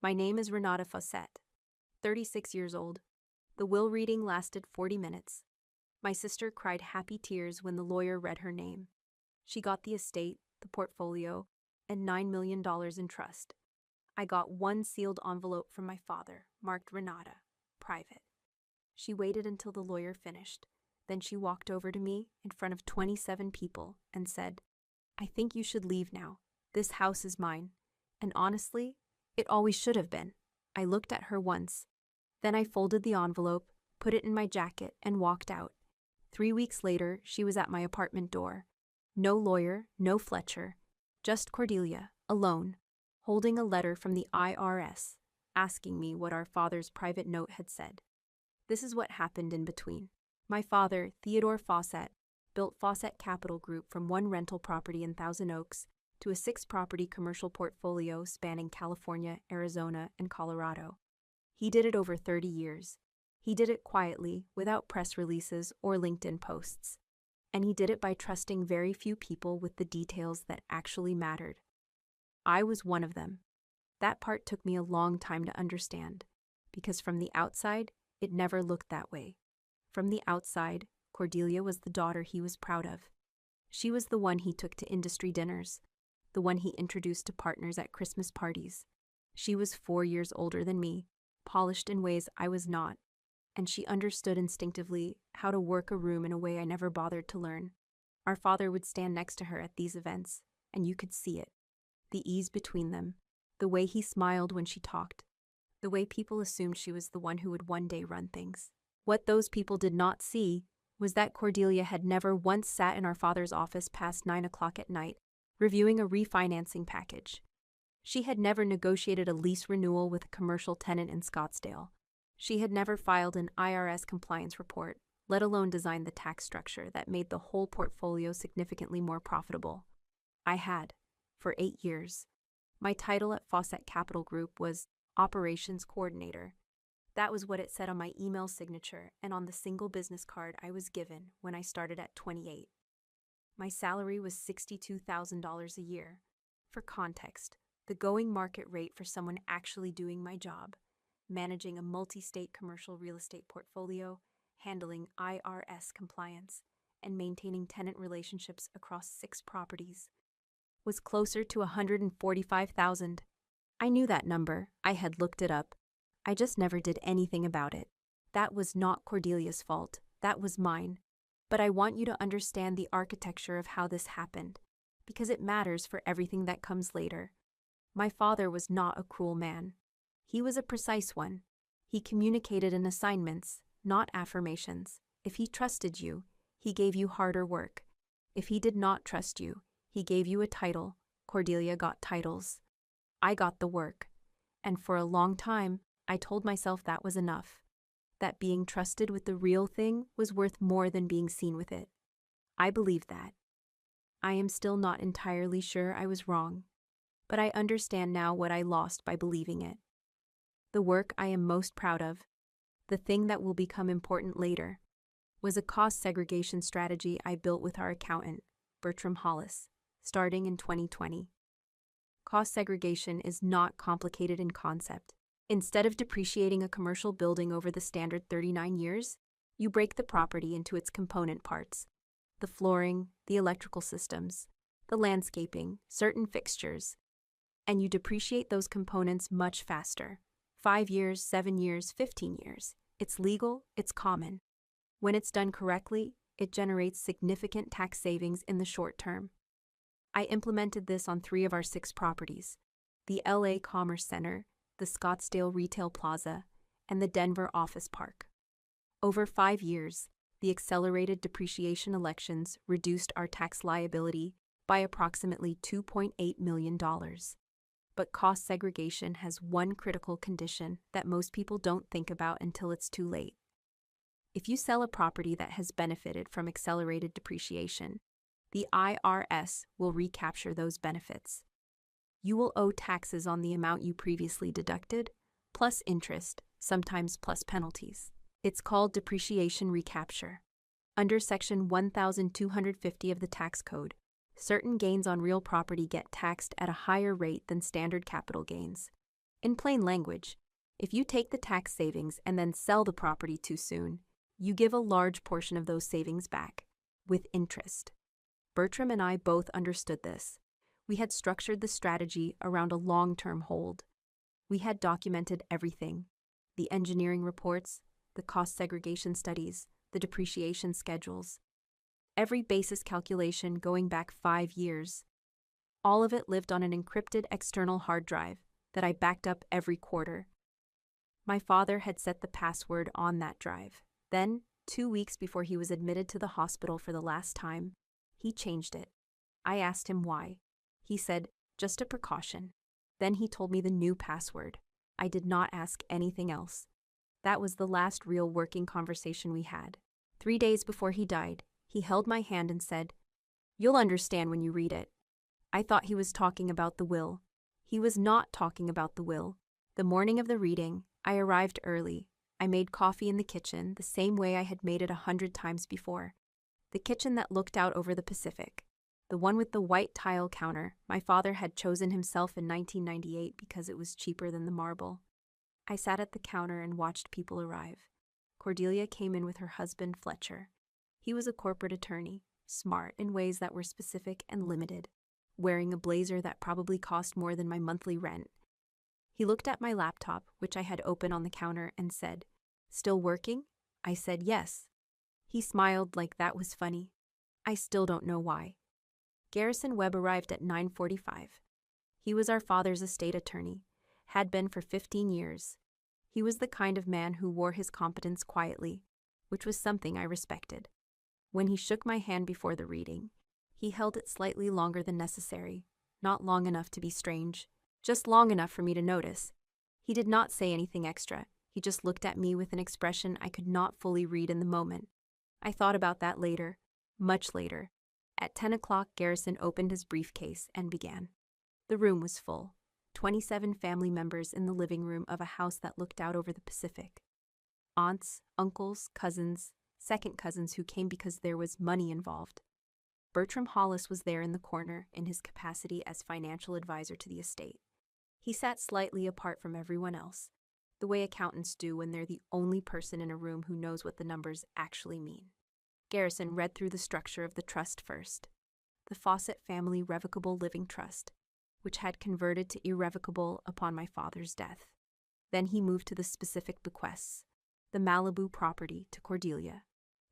My name is Renata Fawcett, 36 years old. The will reading lasted 40 minutes. My sister cried happy tears when the lawyer read her name. She got the estate, the portfolio, and $9 million in trust. I got one sealed envelope from my father, marked Renata, private. She waited until the lawyer finished. Then she walked over to me in front of 27 people and said, "I think you should leave now. This house is mine." And honestly, it always should have been. I looked at her once. Then I folded the envelope, put it in my jacket, and walked out. 3 weeks later, she was at my apartment door. No lawyer, no Fletcher, just Cordelia, alone, holding a letter from the IRS, asking me what our father's private note had said. This is what happened in between. My father, Theodore Fawcett, built Fawcett Capital Group from one rental property in Thousand Oaks to a 6-property commercial portfolio spanning California, Arizona, and Colorado. He did it over 30 years. He did it quietly, without press releases or LinkedIn posts. And he did it by trusting very few people with the details that actually mattered. I was one of them. That part took me a long time to understand, because from the outside, it never looked that way. From the outside, Cordelia was the daughter he was proud of. She was the one he took to industry dinners, the one he introduced to partners at Christmas parties. She was 4 years older than me, polished in ways I was not, and she understood instinctively how to work a room in a way I never bothered to learn. Our father would stand next to her at these events, and you could see it. The ease between them, the way he smiled when she talked, the way people assumed she was the one who would one day run things. What those people did not see was that Cordelia had never once sat in our father's office past 9 o'clock at night, reviewing a refinancing package. She had never negotiated a lease renewal with a commercial tenant in Scottsdale. She had never filed an IRS compliance report, let alone designed the tax structure that made the whole portfolio significantly more profitable. I had, for 8 years. My title at Fawcett Capital Group was Operations Coordinator. That was what it said on my email signature and on the single business card I was given when I started at 28. My salary was $62,000 a year. For context, the going market rate for someone actually doing my job, managing a multi-state commercial real estate portfolio, handling IRS compliance, and maintaining tenant relationships across 6 properties, was closer to $145,000. I knew that number. I had looked it up. I just never did anything about it. That was not Cordelia's fault. That was mine. But I want you to understand the architecture of how this happened, because it matters for everything that comes later. My father was not a cruel man. He was a precise one. He communicated in assignments, not affirmations. If he trusted you, he gave you harder work. If he did not trust you, he gave you a title. Cordelia got titles. I got the work. And for a long time, I told myself that was enough. That being trusted with the real thing was worth more than being seen with it. I believed that. I am still not entirely sure I was wrong, but I understand now what I lost by believing it. The work I am most proud of, the thing that will become important later, was a cost segregation strategy I built with our accountant, Bertram Hollis, starting in 2020. Cost segregation is not complicated in concept. Instead of depreciating a commercial building over the standard 39 years, you break the property into its component parts: the flooring, the electrical systems, the landscaping, certain fixtures, and you depreciate those components much faster. 5 years, 7 years, 15 years. It's legal, it's common. When it's done correctly, it generates significant tax savings in the short term. I implemented this on 3 of our 6 properties: the LA Commerce Center, the Scottsdale Retail Plaza, and the Denver Office Park. Over 5 years, the accelerated depreciation elections reduced our tax liability by approximately $2.8 million. But cost segregation has one critical condition that most people don't think about until it's too late. If you sell a property that has benefited from accelerated depreciation, the IRS will recapture those benefits. You will owe taxes on the amount you previously deducted, plus interest, sometimes plus penalties. It's called depreciation recapture. Under Section 1250 of the tax code, certain gains on real property get taxed at a higher rate than standard capital gains. In plain language, if you take the tax savings and then sell the property too soon, you give a large portion of those savings back, with interest. Bertram and I both understood this. We had structured the strategy around a long-term hold. We had documented everything: the engineering reports, the cost segregation studies, the depreciation schedules, every basis calculation going back 5 years. All of it lived on an encrypted external hard drive that I backed up every quarter. My father had set the password on that drive. Then, 2 weeks before he was admitted to the hospital for the last time, he changed it. I asked him why. He said, just a precaution. Then he told me the new password. I did not ask anything else. That was the last real working conversation we had. 3 days before he died, he held my hand and said, "You'll understand when you read it." I thought he was talking about the will. He was not talking about the will. The morning of the reading, I arrived early. I made coffee in the kitchen the same way I had made it 100 times before. The kitchen that looked out over the Pacific. The one with the white tile counter my father had chosen himself in 1998 because it was cheaper than the marble. I sat at the counter and watched people arrive. Cordelia came in with her husband, Fletcher. He was a corporate attorney, smart in ways that were specific and limited, wearing a blazer that probably cost more than my monthly rent. He looked at my laptop, which I had open on the counter, and said, "Still working?" I said yes. He smiled like that was funny. I still don't know why. Garrison Webb arrived at 9:45. He was our father's estate attorney, had been for 15 years. He was the kind of man who wore his competence quietly, which was something I respected. When he shook my hand before the reading, he held it slightly longer than necessary, not long enough to be strange, just long enough for me to notice. He did not say anything extra. He just looked at me with an expression I could not fully read in the moment. I thought about that later, much later. At 10 o'clock, Garrison opened his briefcase and began. The room was full. 27 family members in the living room of a house that looked out over the Pacific. Aunts, uncles, cousins, second cousins who came because there was money involved. Bertram Hollis was there in the corner in his capacity as financial advisor to the estate. He sat slightly apart from everyone else, the way accountants do when they're the only person in a room who knows what the numbers actually mean. Garrison read through the structure of the trust first. The Fawcett Family Revocable Living Trust, which had converted to irrevocable upon my father's death. Then he moved to the specific bequests: the Malibu property to Cordelia,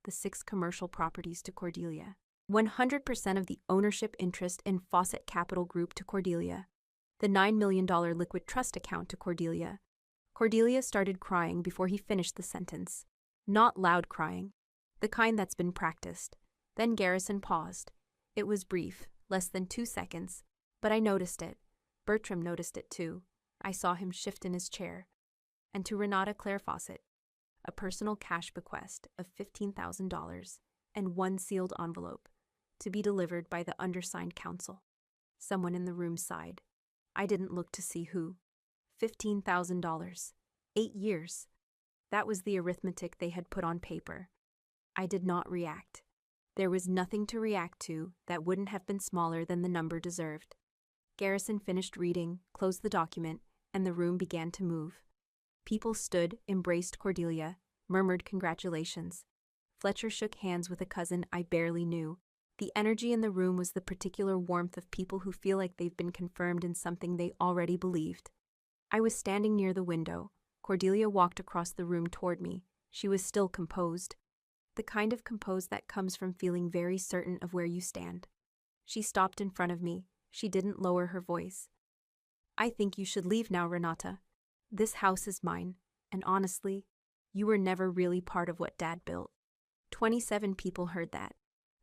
the 6 commercial properties to Cordelia, 100% of the ownership interest in Fawcett Capital Group to Cordelia, the $9 million liquid trust account to Cordelia. Cordelia started crying before he finished the sentence. Not loud crying, the kind that's been practiced. Then Garrison paused. It was brief, less than 2 seconds, but I noticed it. Bertram noticed it too. I saw him shift in his chair. And to Renata Claire Fawcett, a personal cash bequest of $15,000 and 1 sealed envelope, to be delivered by the undersigned counsel. Someone in the room sighed. I didn't look to see who. $15,000. 8 years. That was the arithmetic they had put on paper. I did not react. There was nothing to react to that wouldn't have been smaller than the number deserved. Garrison finished reading, closed the document, and the room began to move. People stood, embraced Cordelia, murmured congratulations. Fletcher shook hands with a cousin I barely knew. The energy in the room was the particular warmth of people who feel like they've been confirmed in something they already believed. I was standing near the window. Cordelia walked across the room toward me. She was still composed. The kind of composed that comes from feeling very certain of where you stand. She stopped in front of me. She didn't lower her voice. "I think you should leave now, Renata. This house is mine, and honestly, you were never really part of what Dad built." 27 people heard that.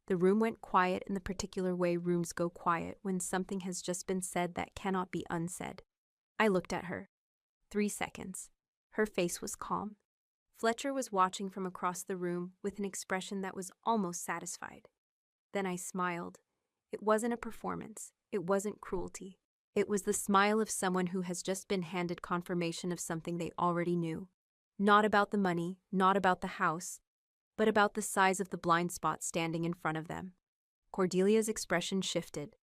The room went quiet in the particular way rooms go quiet when something has just been said that cannot be unsaid. I looked at her. 3 seconds. Her face was calm. Fletcher was watching from across the room with an expression that was almost satisfied. Then I smiled. It wasn't a performance. It wasn't cruelty. It was the smile of someone who has just been handed confirmation of something they already knew. Not about the money, not about the house, but about the size of the blind spot standing in front of them. Cordelia's expression shifted.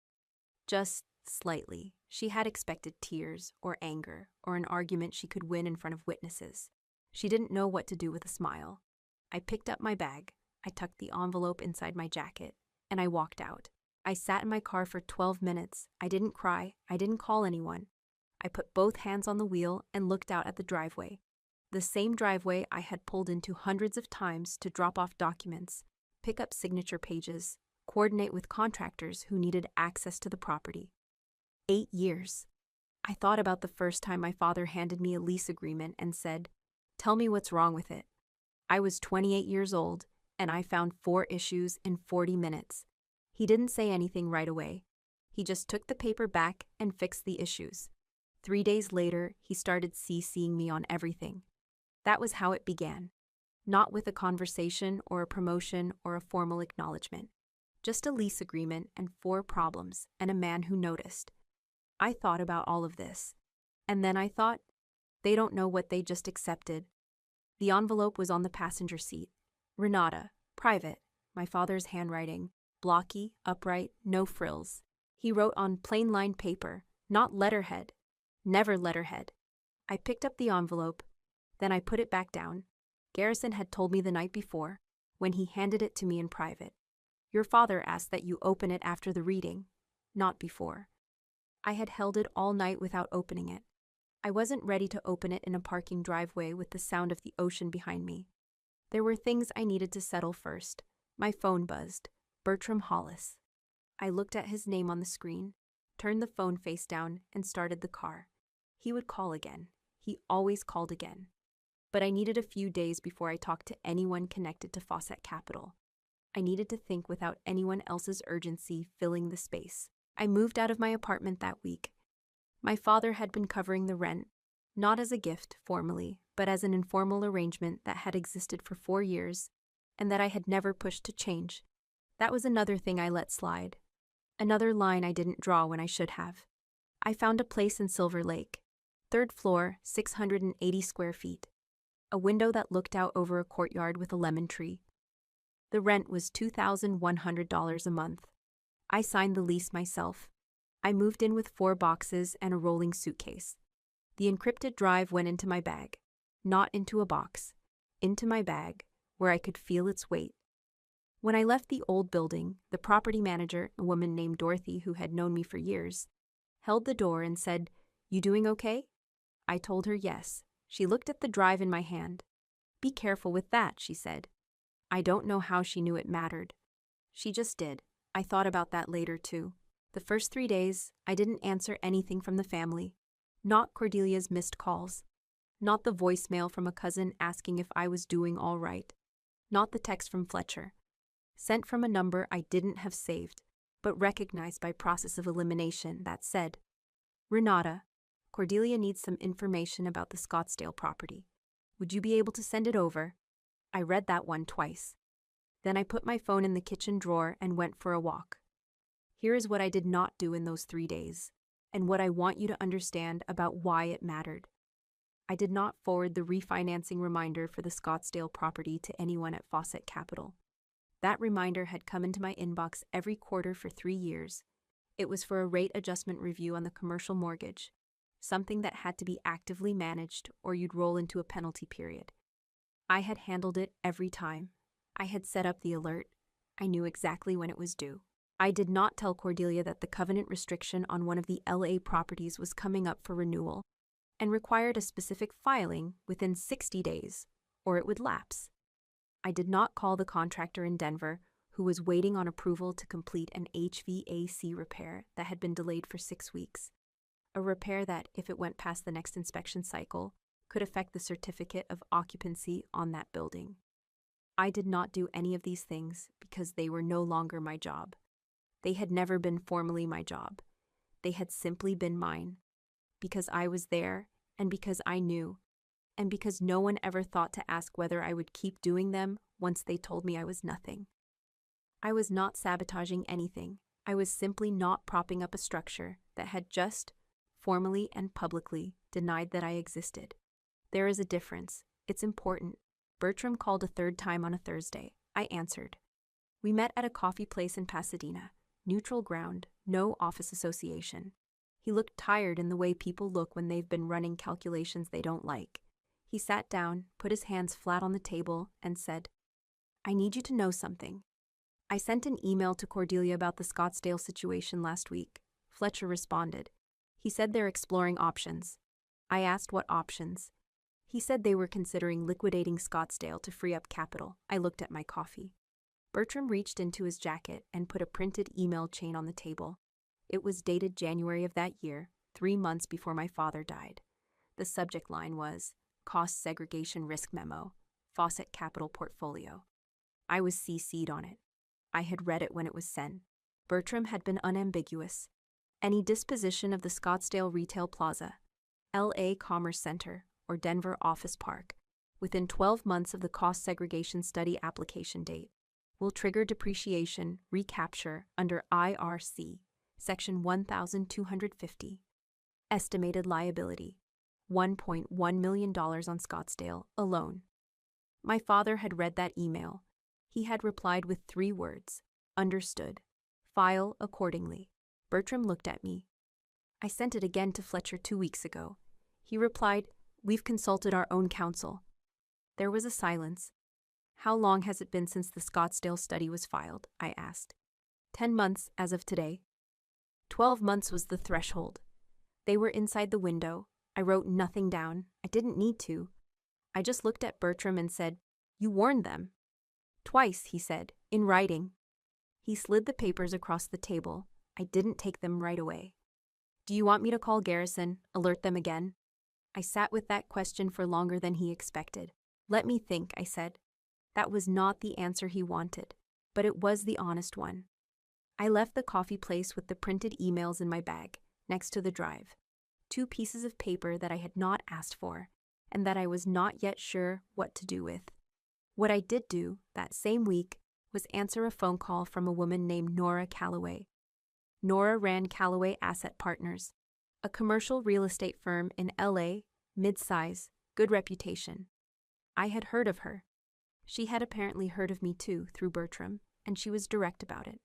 Just slightly. She had expected tears or anger or an argument she could win in front of witnesses. She didn't know what to do with a smile. I picked up my bag, I tucked the envelope inside my jacket, and I walked out. I sat in my car for 12 minutes. I didn't cry. I didn't call anyone. I put both hands on the wheel and looked out at the driveway. The same driveway I had pulled into hundreds of times to drop off documents, pick up signature pages, coordinate with contractors who needed access to the property. 8 years. I thought about the first time my father handed me a lease agreement and said, "Tell me what's wrong with it." I was 28 years old, and I found 4 issues in 40 minutes. He didn't say anything right away. He just took the paper back and fixed the issues. 3 days later, he started CCing me on everything. That was how it began. Not with a conversation or a promotion or a formal acknowledgement. Just a lease agreement and 4 problems and a man who noticed. I thought about all of this. And then I thought, they don't know what they just accepted. The envelope was on the passenger seat. Renata, private, my father's handwriting, blocky, upright, no frills. He wrote on plain lined paper, not letterhead. Never letterhead. I picked up the envelope, then I put it back down. Garrison had told me the night before, when he handed it to me in private. Your father asked that you open it after the reading, not before. I had held it all night without opening it. I wasn't ready to open it in a parking driveway with the sound of the ocean behind me. There were things I needed to settle first. My phone buzzed. Bertram Hollis. I looked at his name on the screen, turned the phone face down, and started the car. He would call again. He always called again. But I needed a few days before I talked to anyone connected to Fawcett Capital. I needed to think without anyone else's urgency filling the space. I moved out of my apartment that week. My father had been covering the rent, not as a gift formally, but as an informal arrangement that had existed for 4 years and that I had never pushed to change. That was another thing I let slide. Another line I didn't draw when I should have. I found a place in Silver Lake. 3rd floor, 680 square feet. A window that looked out over a courtyard with a lemon tree. The rent was $2,100 a month. I signed the lease myself. I moved in with 4 boxes and a rolling suitcase. The encrypted drive went into my bag. Not into a box. Into my bag, where I could feel its weight. When I left the old building, the property manager, a woman named Dorothy who had known me for years, held the door and said, "You doing okay?" I told her yes. She looked at the drive in my hand. "Be careful with that," she said. I don't know how she knew it mattered. She just did. I thought about that later, too. The first 3 days, I didn't answer anything from the family. Not Cordelia's missed calls. Not the voicemail from a cousin asking if I was doing all right. Not the text from Fletcher. Sent from a number I didn't have saved, but recognized by process of elimination that said, "Renata, Cordelia needs some information about the Scottsdale property. Would you be able to send it over?" I read that one twice. Then I put my phone in the kitchen drawer and went for a walk. Here is what I did not do in those 3 days, and what I want you to understand about why it mattered. I did not forward the refinancing reminder for the Scottsdale property to anyone at Fawcett Capital. That reminder had come into my inbox every quarter for 3 years. It was for a rate adjustment review on the commercial mortgage, something that had to be actively managed or you'd roll into a penalty period. I had handled it every time. I had set up the alert. I knew exactly when it was due. I did not tell Cordelia that the covenant restriction on one of the LA properties was coming up for renewal and required a specific filing within 60 days, or it would lapse. I did not call the contractor in Denver who was waiting on approval to complete an HVAC repair that had been delayed for 6 weeks. A repair that, if it went past the next inspection cycle, could affect the certificate of occupancy on that building. I did not do any of these things because they were no longer my job. They had never been formally my job. They had simply been mine. Because I was there, and because I knew, and because no one ever thought to ask whether I would keep doing them once they told me I was nothing. I was not sabotaging anything. I was simply not propping up a structure that had just, formally and publicly, denied that I existed. There is a difference. It's important. Bertram called a 3rd time on a Thursday. I answered. We met at a coffee place in Pasadena. Neutral ground, no office association. He looked tired in the way people look when they've been running calculations they don't like. He sat down, put his hands flat on the table, and said, "I need you to know something. I sent an email to Cordelia about the Scottsdale situation last week." Fletcher responded. He said they're exploring options. I asked what options. He said they were considering liquidating Scottsdale to free up capital. I looked at my coffee. Bertram reached into his jacket and put a printed email chain on the table. It was dated January of that year, 3 months before my father died. The subject line was, "Cost Segregation Risk Memo, Fawcett Capital Portfolio." I was CC'd on it. I had read it when it was sent. Bertram had been unambiguous. Any disposition of the Scottsdale Retail Plaza, LA Commerce Center, or Denver Office Park, within 12 months of the cost segregation study application date, will trigger depreciation recapture under IRC, Section 1250. Estimated liability, $1.1 million on Scottsdale alone. My father had read that email. He had replied with 3 words, "Understood. File accordingly." Bertram looked at me. "I sent it again to Fletcher 2 weeks ago." He replied, "We've consulted our own counsel." There was a silence. "How long has it been since the Scottsdale study was filed?" I asked. 10 months as of today." 12 months was the threshold. They were inside the window. I wrote nothing down. I didn't need to. I just looked at Bertram and said, "You warned them." "Twice," he said, "in writing." He slid the papers across the table. I didn't take them right away. "Do you want me to call Garrison, alert them again?" I sat with that question for longer than he expected. "Let me think," I said. That was not the answer he wanted, but it was the honest one. I left the coffee place with the printed emails in my bag, next to the drive. 2 pieces of paper that I had not asked for, and that I was not yet sure what to do with. What I did do, that same week, was answer a phone call from a woman named Nora Calloway. Nora ran Calloway Asset Partners, a commercial real estate firm in LA, mid-size, good reputation. I had heard of her. She had apparently heard of me too, through Bertram, and she was direct about it.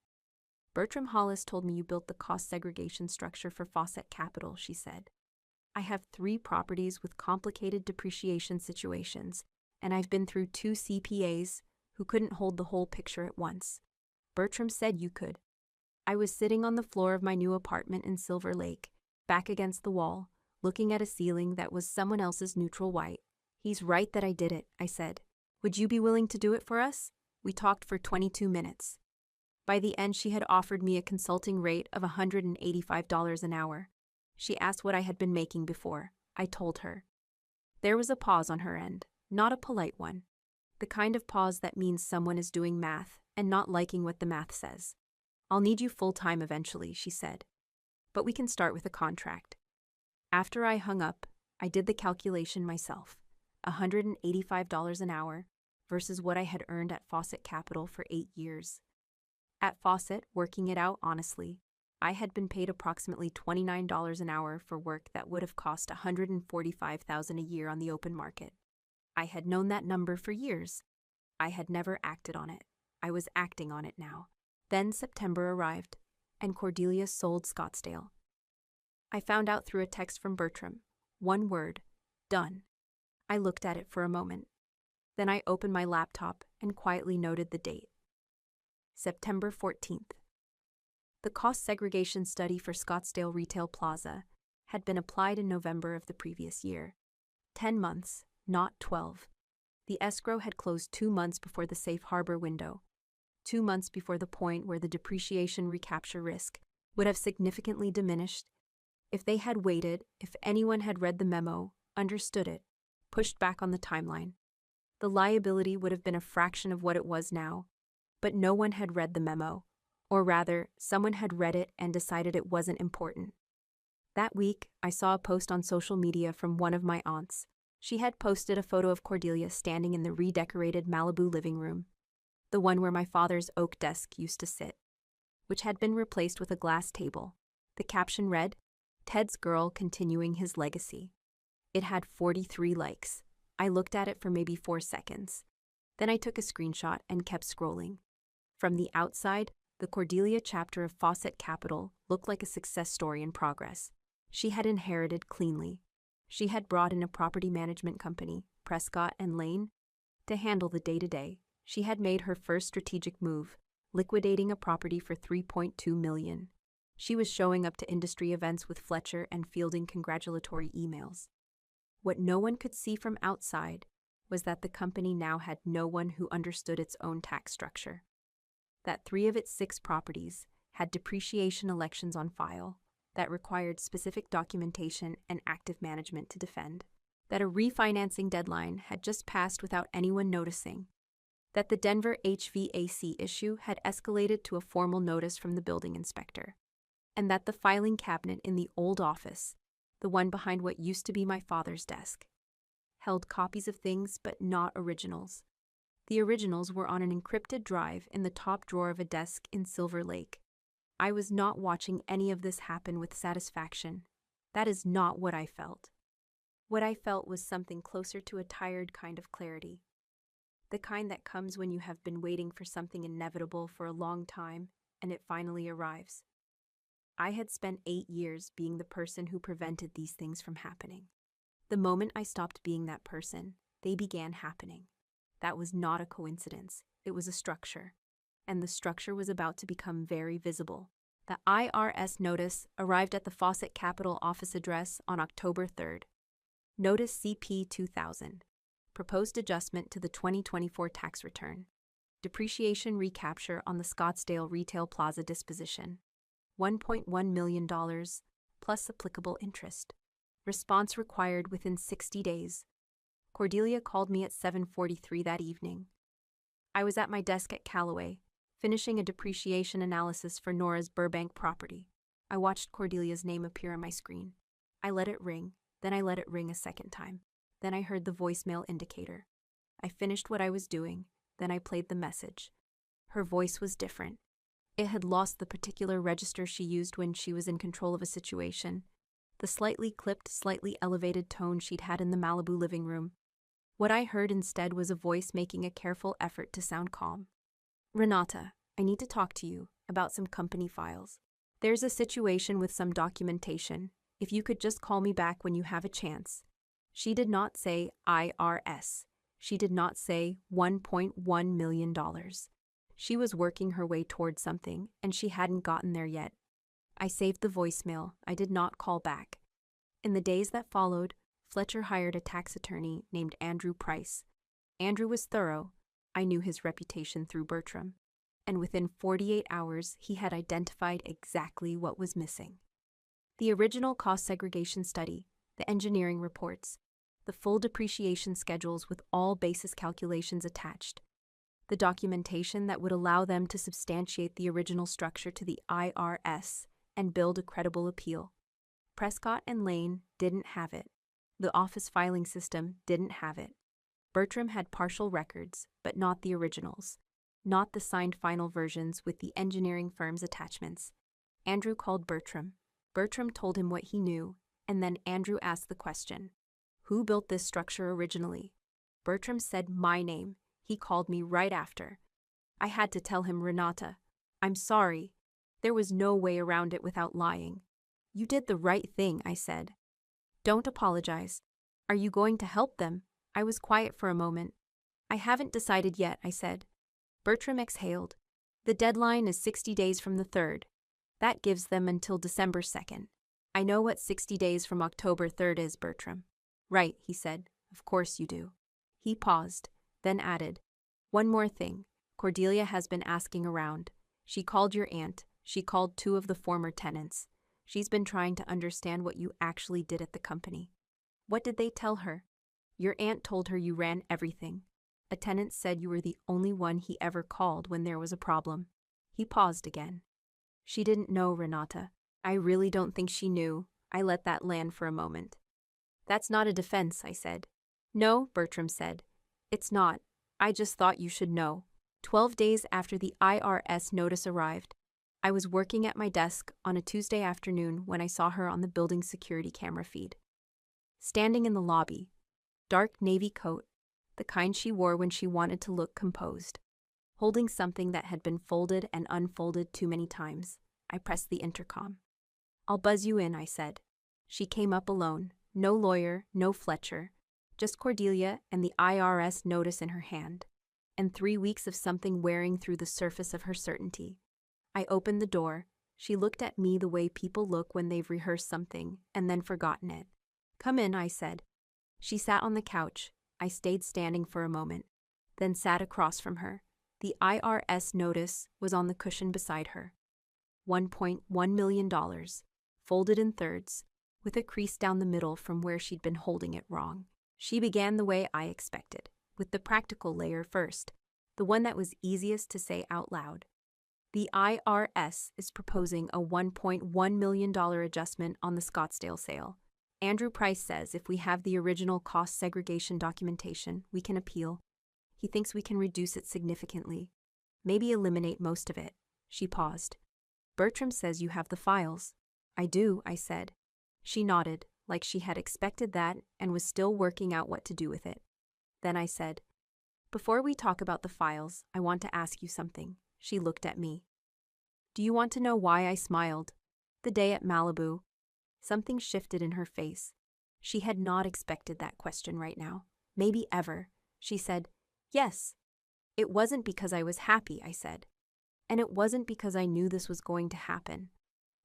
"Bertram Hollis told me you built the cost segregation structure for Fawcett Capital," she said. "I have 3 properties with complicated depreciation situations, and I've been through 2 CPAs who couldn't hold the whole picture at once. Bertram said you could." I was sitting on the floor of my new apartment in Silver Lake, back against the wall, looking at a ceiling that was someone else's neutral white. "He's right that I did it," I said. "Would you be willing to do it for us?" We talked for 22 minutes. By the end, she had offered me a consulting rate of $185 an hour. She asked what I had been making before. I told her. There was a pause on her end, not a polite one. The kind of pause that means someone is doing math and not liking what the math says. "I'll need you full-time eventually," she said. "But we can start with a contract." After I hung up, I did the calculation myself. $185 an hour versus what I had earned at Fawcett Capital for 8 years. At Fawcett, working it out honestly, I had been paid approximately $29 an hour for work that would have cost $145,000 a year on the open market. I had known that number for years. I had never acted on it. I was acting on it now. Then September arrived, and Cordelia sold Scottsdale. I found out through a text from Bertram. 1 word, done. I looked at it for a moment. Then I opened my laptop and quietly noted the date. September 14th. The cost segregation study for Scottsdale Retail Plaza had been applied in November of the previous year. 10 months, not 12. The escrow had closed 2 months before the safe harbor window, 2 months before the point where the depreciation recapture risk would have significantly diminished. If they had waited, if anyone had read the memo, understood it, pushed back on the timeline, the liability would have been a fraction of what it was now. But no one had read the memo, or rather, someone had read it and decided it wasn't important. That week, I saw a post on social media from one of my aunts. She had posted a photo of Cordelia standing in the redecorated Malibu living room, the one where my father's oak desk used to sit, which had been replaced with a glass table. The caption read, "Ted's girl continuing his legacy." It had 43 likes. I looked at it for maybe 4 seconds. Then I took a screenshot and kept scrolling. From the outside, the Cordelia chapter of Fawcett Capital looked like a success story in progress. She had inherited cleanly. She had brought in a property management company, Prescott and Lane, to handle the day-to-day. She had made her first strategic move, liquidating a property for $3.2 million. She was showing up to industry events with Fletcher and fielding congratulatory emails. What no one could see from outside was that the company now had no one who understood its own tax structure. That 3 of its 6 properties had depreciation elections on file that required specific documentation and active management to defend. That a refinancing deadline had just passed without anyone noticing. That the Denver HVAC issue had escalated to a formal notice from the building inspector. And that the filing cabinet in the old office, the one behind what used to be my father's desk, held copies of things but not originals. The originals were on an encrypted drive in the top drawer of a desk in Silver Lake. I was not watching any of this happen with satisfaction. That is not what I felt. What I felt was something closer to a tired kind of clarity. The kind that comes when you have been waiting for something inevitable for a long time and it finally arrives. I had spent 8 years being the person who prevented these things from happening. The moment I stopped being that person, they began happening. That was not a coincidence. It was a structure. And the structure was about to become very visible. The IRS notice arrived at the Fawcett Capital Office address on October 3rd. Notice CP 2000. Proposed adjustment to the 2024 tax return. Depreciation recapture on the Scottsdale Retail Plaza disposition. $1.1 million plus applicable interest. Response required within 60 days. Cordelia called me at 7:43 that evening. I was at my desk at Callaway, finishing a depreciation analysis for Nora's Burbank property. I watched Cordelia's name appear on my screen. I let it ring, then I let it ring a second time. Then I heard the voicemail indicator. I finished what I was doing, then I played the message. Her voice was different. It had lost the particular register she used when she was in control of a situation, the slightly clipped, slightly elevated tone she'd had in the Malibu living room. What I heard instead was a voice making a careful effort to sound calm. Renata, I need to talk to you about some company files. There's a situation with some documentation. If you could just call me back when you have a chance. She did not say IRS. She did not say $1.1 million. She was working her way toward something, and she hadn't gotten there yet. I saved the voicemail. I did not call back. In the days that followed, Fletcher hired a tax attorney named Andrew Price. Andrew was thorough. I knew his reputation through Bertram. And within 48 hours, he had identified exactly what was missing. The original cost segregation study, the engineering reports, the full depreciation schedules with all basis calculations attached, the documentation that would allow them to substantiate the original structure to the IRS and build a credible appeal. Prescott and Lane didn't have it. The office filing system didn't have it. Bertram had partial records, but not the originals, not the signed final versions with the engineering firm's attachments. Andrew called Bertram. Bertram told him what he knew, and then Andrew asked the question, who built this structure originally? Bertram said my name. He called me right after. I had to tell him, Renata, I'm sorry. There was no way around it without lying. You did the right thing, I said. Don't apologize. Are you going to help them? I was quiet for a moment. I haven't decided yet, I said. Bertram exhaled. The deadline is 60 days from the 3rd. That gives them until December 2nd. I know what 60 days from October 3rd is, Bertram. Right, he said. Of course you do. He paused, then added, one more thing. Cordelia has been asking around. She called your aunt. She called 2 of the former tenants. She's been trying to understand what you actually did at the company. What did they tell her? Your aunt told her you ran everything. A tenant said you were the only one he ever called when there was a problem. He paused again. She didn't know, Renata. I really don't think she knew. I let that land for a moment. That's not a defense, I said. No, Bertram said. It's not. I just thought you should know. 12 days after the IRS notice arrived, I was working at my desk on a Tuesday afternoon when I saw her on the building security camera feed. Standing in the lobby, dark navy coat, the kind she wore when she wanted to look composed. Holding something that had been folded and unfolded too many times, I pressed the intercom. I'll buzz you in, I said. She came up alone. No lawyer, no Fletcher. Just Cordelia and the IRS notice in her hand. And 3 weeks of something wearing through the surface of her certainty. I opened the door. She looked at me the way people look when they've rehearsed something and then forgotten it. "Come in," I said. She sat on the couch. I stayed standing for a moment, then sat across from her. The IRS notice was on the cushion beside her. $1.1 million, folded in thirds, with a crease down the middle from where she'd been holding it wrong. She began the way I expected, with the practical layer first, the one that was easiest to say out loud. The IRS is proposing a $1.1 million adjustment on the Scottsdale sale. Andrew Price says if we have the original cost segregation documentation, we can appeal. He thinks we can reduce it significantly, maybe eliminate most of it. She paused. Bertram says you have the files. I do, I said. She nodded, like she had expected that and was still working out what to do with it. Then I said, before we talk about the files, I want to ask you something. She looked at me. Do you want to know why I smiled? The day at Malibu. Something shifted in her face. She had not expected that question right now. Maybe ever. She said, yes. It wasn't because I was happy, I said. And it wasn't because I knew this was going to happen.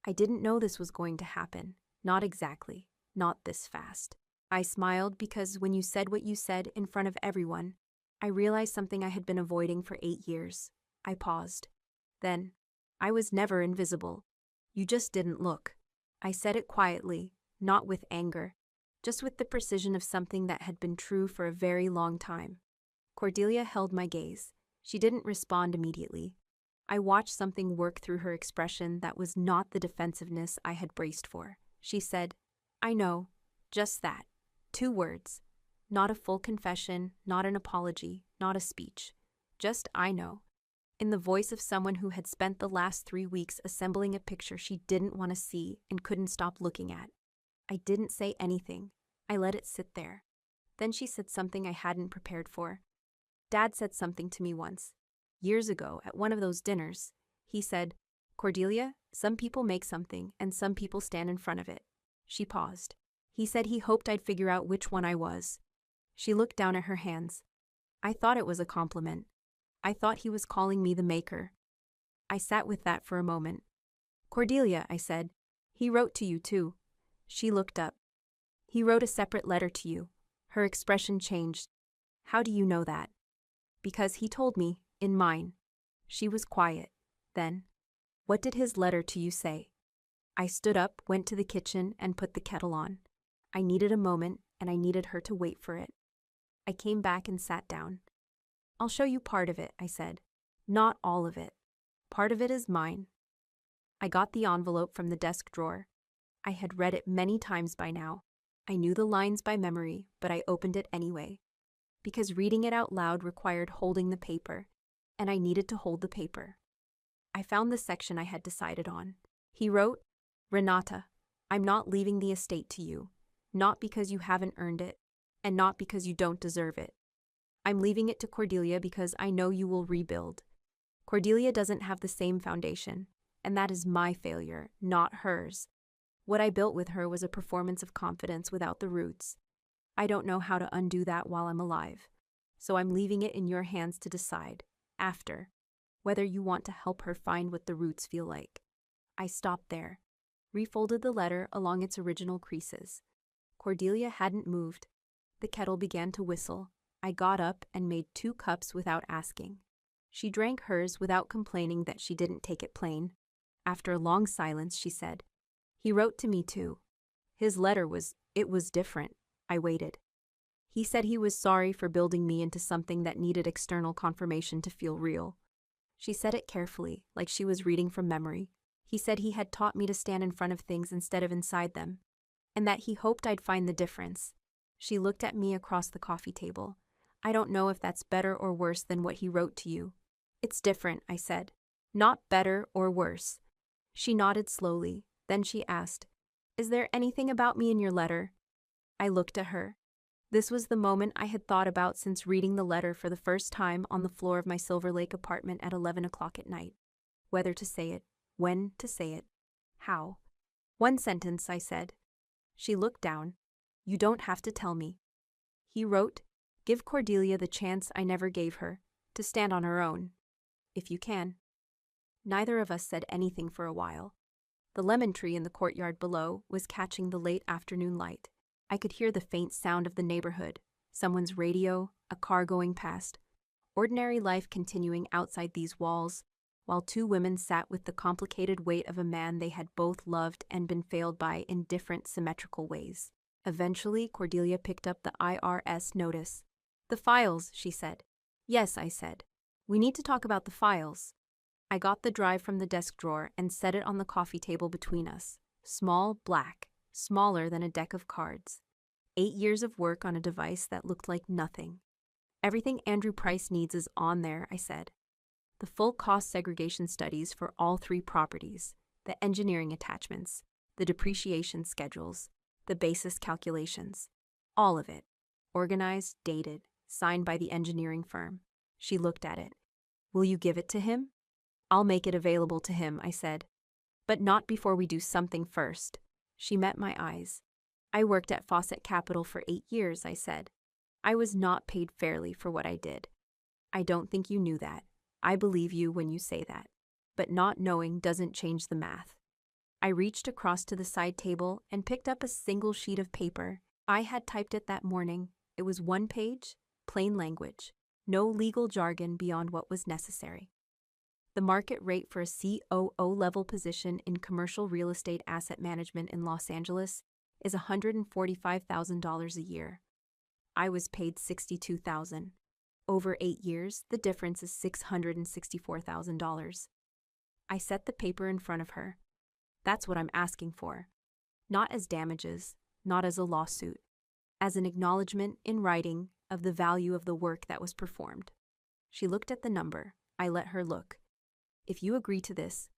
I didn't know this was going to happen. Not exactly. Not this fast. I smiled because when you said what you said in front of everyone, I realized something I had been avoiding for 8 years. I paused. Then, I was never invisible. You just didn't look. I said it quietly, not with anger, just with the precision of something that had been true for a very long time. Cordelia held my gaze. She didn't respond immediately. I watched something work through her expression that was not the defensiveness I had braced for. She said, I know, just that. 2 words. Not a full confession, not an apology, not a speech. Just I know. In the voice of someone who had spent the last 3 weeks assembling a picture she didn't want to see and couldn't stop looking at. I didn't say anything. I let it sit there. Then she said something I hadn't prepared for. Dad said something to me once. Years ago, at one of those dinners. He said, Cordelia, some people make something and some people stand in front of it. She paused. He said he hoped I'd figure out which one I was. She looked down at her hands. I thought it was a compliment. I thought he was calling me the maker. I sat with that for a moment. Cordelia, I said, he wrote to you too. She looked up. He wrote a separate letter to you. Her expression changed. How do you know that? Because he told me, in mine. She was quiet. Then, what did his letter to you say? I stood up, went to the kitchen, and put the kettle on. I needed a moment, and I needed her to wait for it. I came back and sat down. I'll show you part of it, I said. Not all of it. Part of it is mine. I got the envelope from the desk drawer. I had read it many times by now. I knew the lines by memory, but I opened it anyway. Because reading it out loud required holding the paper, and I needed to hold the paper. I found the section I had decided on. He wrote, Renata, I'm not leaving the estate to you. Not because you haven't earned it, and not because you don't deserve it. I'm leaving it to Cordelia because I know you will rebuild. Cordelia doesn't have the same foundation, and that is my failure, not hers. What I built with her was a performance of confidence without the roots. I don't know how to undo that while I'm alive, so I'm leaving it in your hands to decide, after, whether you want to help her find what the roots feel like. I stopped there, refolded the letter along its original creases. Cordelia hadn't moved. The kettle began to whistle. I got up and made 2 cups without asking. She drank hers without complaining that she didn't take it plain. After a long silence, she said, He wrote to me too. His letter was different. I waited. He said he was sorry for building me into something that needed external confirmation to feel real. She said it carefully, like she was reading from memory. He said he had taught me to stand in front of things instead of inside them, and that he hoped I'd find the difference. She looked at me across the coffee table. I don't know if that's better or worse than what he wrote to you. It's different, I said. Not better or worse. She nodded slowly. Then she asked, Is there anything about me in your letter? I looked at her. This was the moment I had thought about since reading the letter for the first time on the floor of my Silver Lake apartment at 11 o'clock at night. Whether to say it, when to say it, how. 1 sentence, I said. She looked down. You don't have to tell me. He wrote, give Cordelia the chance I never gave her, to stand on her own. If you can. Neither of us said anything for a while. The lemon tree in the courtyard below was catching the late afternoon light. I could hear the faint sound of the neighborhood, someone's radio, a car going past. Ordinary life continuing outside these walls, while two women sat with the complicated weight of a man they had both loved and been failed by in different symmetrical ways. Eventually, Cordelia picked up the IRS notice. The files, she said. Yes, I said. We need to talk about the files. I got the drive from the desk drawer and set it on the coffee table between us. Small, black, smaller than a deck of cards. 8 years of work on a device that looked like nothing. Everything Andrew Price needs is on there, I said. The full cost segregation studies for all 3 properties, the engineering attachments, the depreciation schedules, the basis calculations. All of it. Organized, dated, signed by the engineering firm. She looked at it. Will you give it to him? I'll make it available to him, I said. But not before we do something first. She met my eyes. I worked at Fawcett Capital for 8 years, I said. I was not paid fairly for what I did. I don't think you knew that. I believe you when you say that. But not knowing doesn't change the math. I reached across to the side table and picked up a single sheet of paper. I had typed it that morning. It was 1 page, plain language. No legal jargon beyond what was necessary. The market rate for a COO-level position in commercial real estate asset management in Los Angeles is $145,000 a year. I was paid $62,000. Over 8 years, the difference is $664,000. I set the paper in front of her. That's what I'm asking for. Not as damages, not as a lawsuit. As an acknowledgement in writing of the value of the work that was performed. She looked at the number. I let her look. If you agree to this,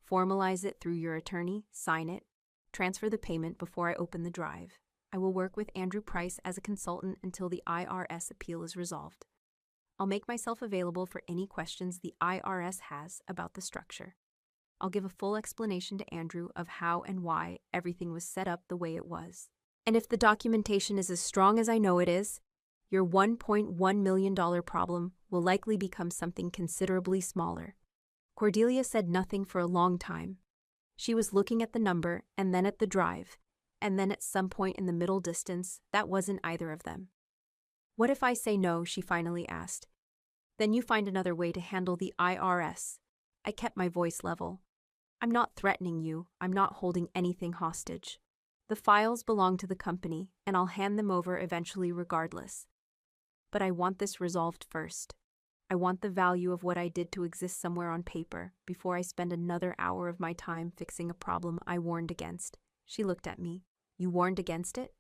formalize it through your attorney, sign it, transfer the payment before I open the drive. I will work with Andrew Price as a consultant until the IRS appeal is resolved. I'll make myself available for any questions the IRS has about the structure. I'll give a full explanation to Andrew of how and why everything was set up the way it was. And if the documentation is as strong as I know it is, your $1.1 million problem will likely become something considerably smaller. Cordelia said nothing for a long time. She was looking at the number and then at the drive, and then at some point in the middle distance that wasn't either of them. What if I say no, she finally asked. Then you find another way to handle the IRS. I kept my voice level. I'm not threatening you. I'm not holding anything hostage. The files belong to the company, and I'll hand them over eventually regardless. But I want this resolved first. I want the value of what I did to exist somewhere on paper before I spend another hour of my time fixing a problem I warned against. She looked at me. You warned against it?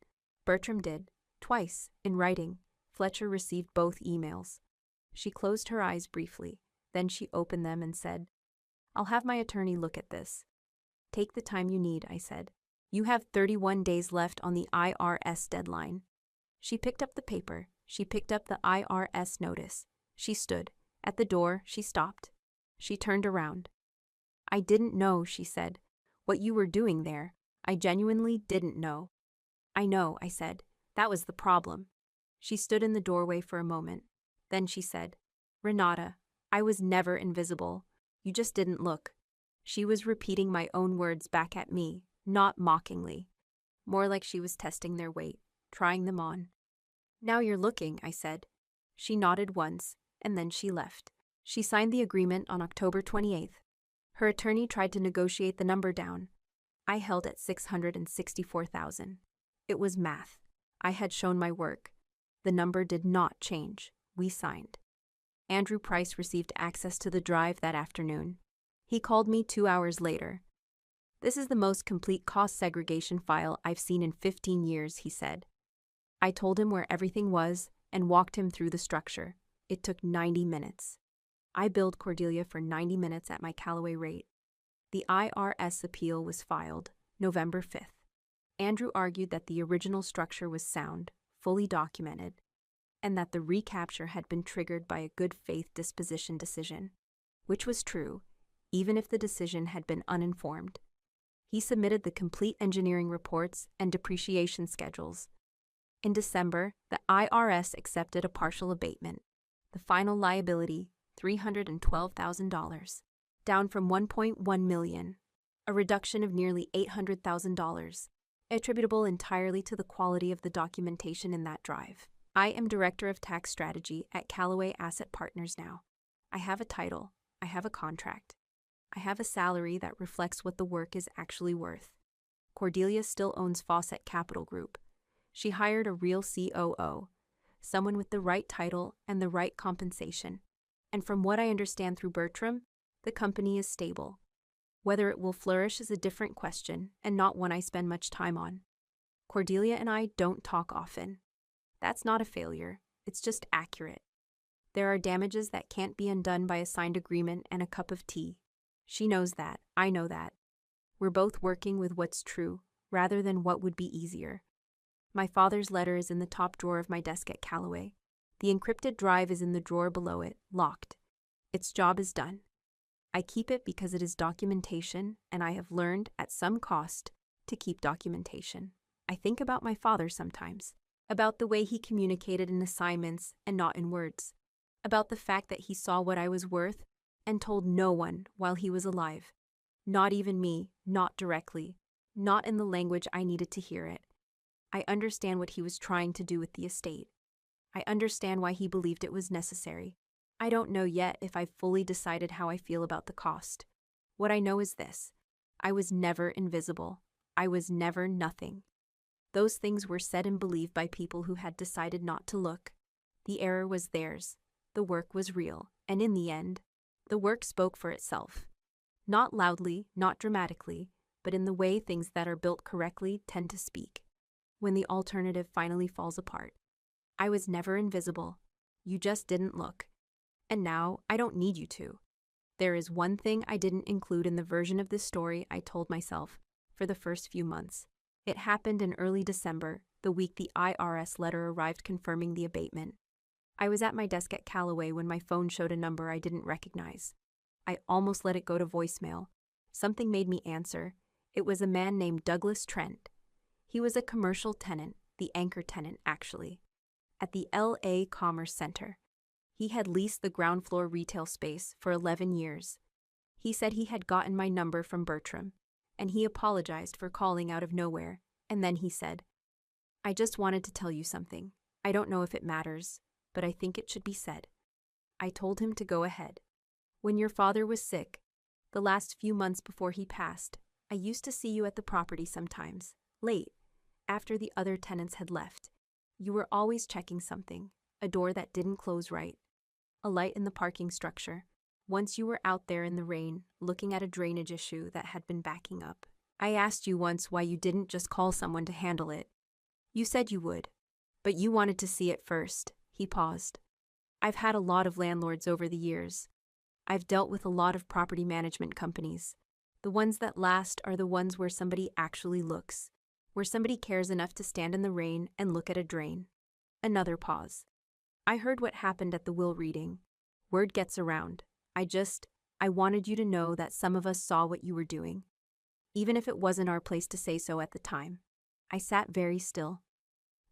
Bertram did. Twice, in writing. Fletcher received both emails. She closed her eyes briefly. Then she opened them and said, I'll have my attorney look at this. Take the time you need, I said. You have 31 days left on the IRS deadline. She picked up the paper. She picked up the IRS notice. She stood. At the door, she stopped. She turned around. I didn't know, she said, what you were doing there. I genuinely didn't know. I know, I said. That was the problem. She stood in the doorway for a moment. Then she said, Renata, I was never invisible. You just didn't look. She was repeating my own words back at me, not mockingly. More like she was testing their weight, trying them on. Now you're looking, I said. She nodded once, and then she left. She signed the agreement on October 28th. Her attorney tried to negotiate the number down. I held at $664,000. It was math. I had shown my work. The number did not change. We signed. Andrew Price received access to the drive that afternoon. He called me 2 hours later. This is the most complete cost segregation file I've seen in 15 years, he said. I told him where everything was and walked him through the structure. It took 90 minutes. I billed Cordelia for 90 minutes at my Callaway rate. The IRS appeal was filed November 5th. Andrew argued that the original structure was sound, fully documented, and that the recapture had been triggered by a good faith disposition decision, which was true, even if the decision had been uninformed. He submitted the complete engineering reports and depreciation schedules. In December, the IRS accepted a partial abatement. The final liability, $312,000, down from $1.1 million, a reduction of nearly $800,000, attributable entirely to the quality of the documentation in that drive. I am Director of Tax Strategy at Callaway Asset Partners now. I have a title, I have a contract, I have a salary that reflects what the work is actually worth. Cordelia still owns Fawcett Capital Group. She hired a real COO, someone with the right title and the right compensation. And from what I understand through Bertram, the company is stable. Whether it will flourish is a different question and not one I spend much time on. Cordelia and I don't talk often. That's not a failure, it's just accurate. There are damages that can't be undone by a signed agreement and a cup of tea. She knows that, I know that. We're both working with what's true, rather than what would be easier. My father's letter is in the top drawer of my desk at Callaway. The encrypted drive is in the drawer below it, locked. Its job is done. I keep it because it is documentation, and I have learned, at some cost, to keep documentation. I think about my father sometimes, about the way he communicated in assignments and not in words, about the fact that he saw what I was worth and told no one while he was alive. Not even me, not directly, not in the language I needed to hear it. I understand what he was trying to do with the estate. I understand why he believed it was necessary. I don't know yet if I've fully decided how I feel about the cost. What I know is this: I was never invisible. I was never nothing. Those things were said and believed by people who had decided not to look. The error was theirs. The work was real, and in the end, the work spoke for itself. Not loudly, not dramatically, but in the way things that are built correctly tend to speak. When the alternative finally falls apart. I was never invisible. You just didn't look. And now, I don't need you to. There is one thing I didn't include in the version of this story I told myself for the first few months. It happened in early December, the week the IRS letter arrived confirming the abatement. I was at my desk at Callaway when my phone showed a number I didn't recognize. I almost let it go to voicemail. Something made me answer. It was a man named Douglas Trent. He was a commercial tenant, the anchor tenant actually, at the LA Commerce Center. He had leased the ground floor retail space for 11 years. He said he had gotten my number from Bertram, and he apologized for calling out of nowhere, and then he said, "I just wanted to tell you something. I don't know if it matters, but I think it should be said." I told him to go ahead. "When your father was sick, the last few months before he passed, I used to see you at the property sometimes, late, after the other tenants had left. You were always checking something, a door that didn't close right, a light in the parking structure. Once you were out there in the rain, looking at a drainage issue that had been backing up. I asked you once why you didn't just call someone to handle it. You said you would, but you wanted to see it first." He paused. "I've had a lot of landlords over the years. I've dealt with a lot of property management companies. The ones that last are the ones where somebody actually looks, where somebody cares enough to stand in the rain and look at a drain." Another pause. "I heard what happened at the will reading. Word gets around. I wanted you to know that some of us saw what you were doing, even if it wasn't our place to say so at the time." I sat very still.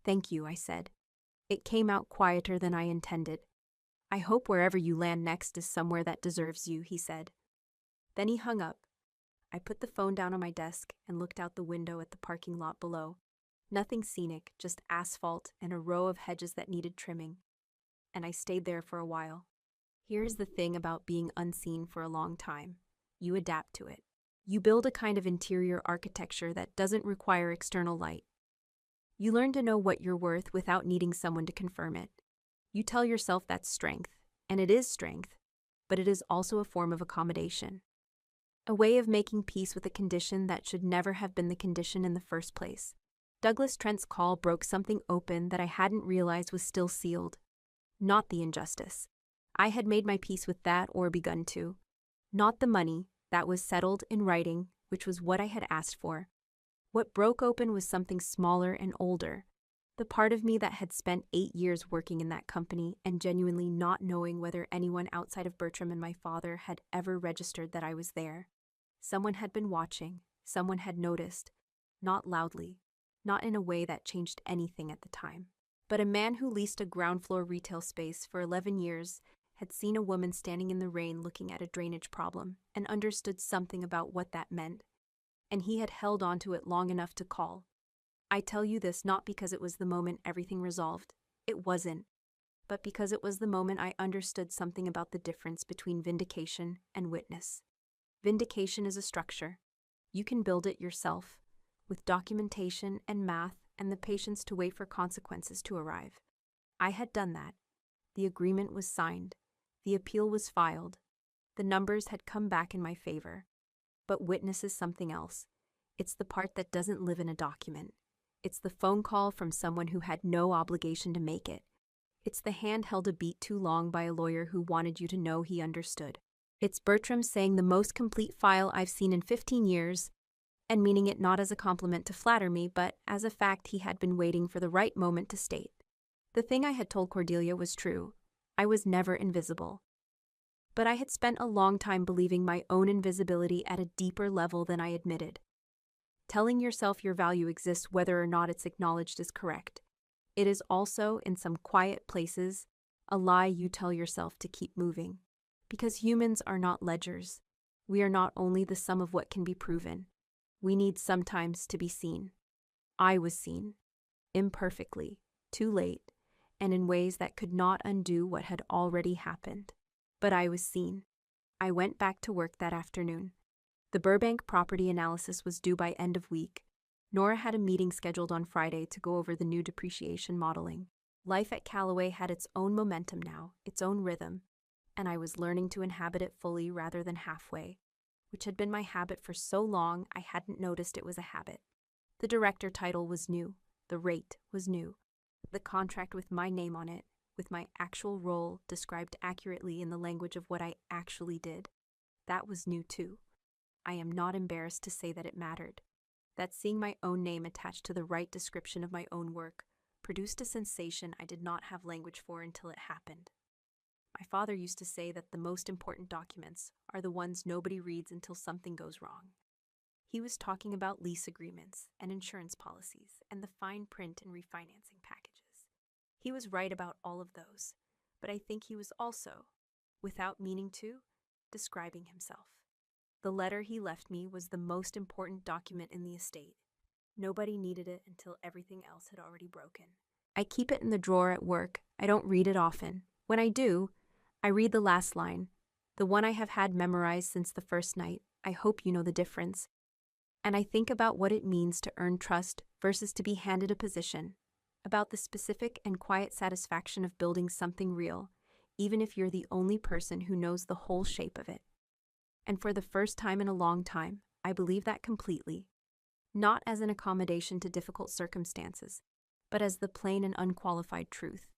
"Thank you," I said. "It came out quieter than I intended. I hope wherever you land next is somewhere that deserves you," he said. Then he hung up. I put the phone down on my desk and looked out the window at the parking lot below. Nothing scenic, just asphalt and a row of hedges that needed trimming. And I stayed there for a while. Here's the thing about being unseen for a long time. You adapt to it. You build a kind of interior architecture that doesn't require external light. You learn to know what you're worth without needing someone to confirm it. You tell yourself that's strength, and it is strength, but it is also a form of accommodation. A way of making peace with a condition that should never have been the condition in the first place. Douglas Trent's call broke something open that I hadn't realized was still sealed. Not the injustice. I had made my peace with that or begun to. Not the money, that was settled in writing, which was what I had asked for. What broke open was something smaller and older. The part of me that had spent 8 years working in that company and genuinely not knowing whether anyone outside of Bertram and my father had ever registered that I was there. Someone had been watching, Someone had noticed, not loudly, not in a way that changed anything at the time. But a man who leased a ground floor retail space for 11 years had seen a woman standing in the rain looking at a drainage problem and understood something about what that meant. And he had held on to it long enough to call. I tell you this not because it was the moment everything resolved. It wasn't. But because it was the moment I understood something about the difference between vindication and witness. Vindication is a structure. You can build it yourself, with documentation and math and the patience to wait for consequences to arrive. I had done that. The agreement was signed. The appeal was filed. The numbers had come back in my favor. But witness is something else. It's the part that doesn't live in a document. It's the phone call from someone who had no obligation to make it. It's the hand held a beat too long by a lawyer who wanted you to know he understood. It's Bertram saying the most complete file I've seen in 15 years, and meaning it not as a compliment to flatter me, but as a fact he had been waiting for the right moment to state. The thing I had told Cordelia was true. I was never invisible. But I had spent a long time believing my own invisibility at a deeper level than I admitted. Telling yourself your value exists whether or not it's acknowledged is correct. It is also, in some quiet places, a lie you tell yourself to keep moving. Because humans are not ledgers. We are not only the sum of what can be proven. We need sometimes to be seen. I was seen. Imperfectly, too late, and in ways that could not undo what had already happened. But I was seen. I went back to work that afternoon. The Burbank property analysis was due by end of week. Nora had a meeting scheduled on Friday to go over the new depreciation modeling. Life at Callaway had its own momentum now, its own rhythm, and I was learning to inhabit it fully rather than halfway, which had been my habit for so long I hadn't noticed it was a habit. The director title was new. The rate was new. The contract with my name on it, with my actual role described accurately in the language of what I actually did, that was new too. I am not embarrassed to say that it mattered. That seeing my own name attached to the right description of my own work produced a sensation I did not have language for until it happened. My father used to say that the most important documents are the ones nobody reads until something goes wrong. He was talking about lease agreements and insurance policies and the fine print and refinancing packages. He was right about all of those, but I think he was also, without meaning to, describing himself. The letter he left me was the most important document in the estate. Nobody needed it until everything else had already broken. I keep it in the drawer at work. I don't read it often. When I do, I read the last line, the one I have had memorized since the first night. I hope you know the difference. And I think about what it means to earn trust versus to be handed a position, about the specific and quiet satisfaction of building something real, even if you're the only person who knows the whole shape of it. And for the first time in a long time, I believe that completely. Not as an accommodation to difficult circumstances, but as the plain and unqualified truth.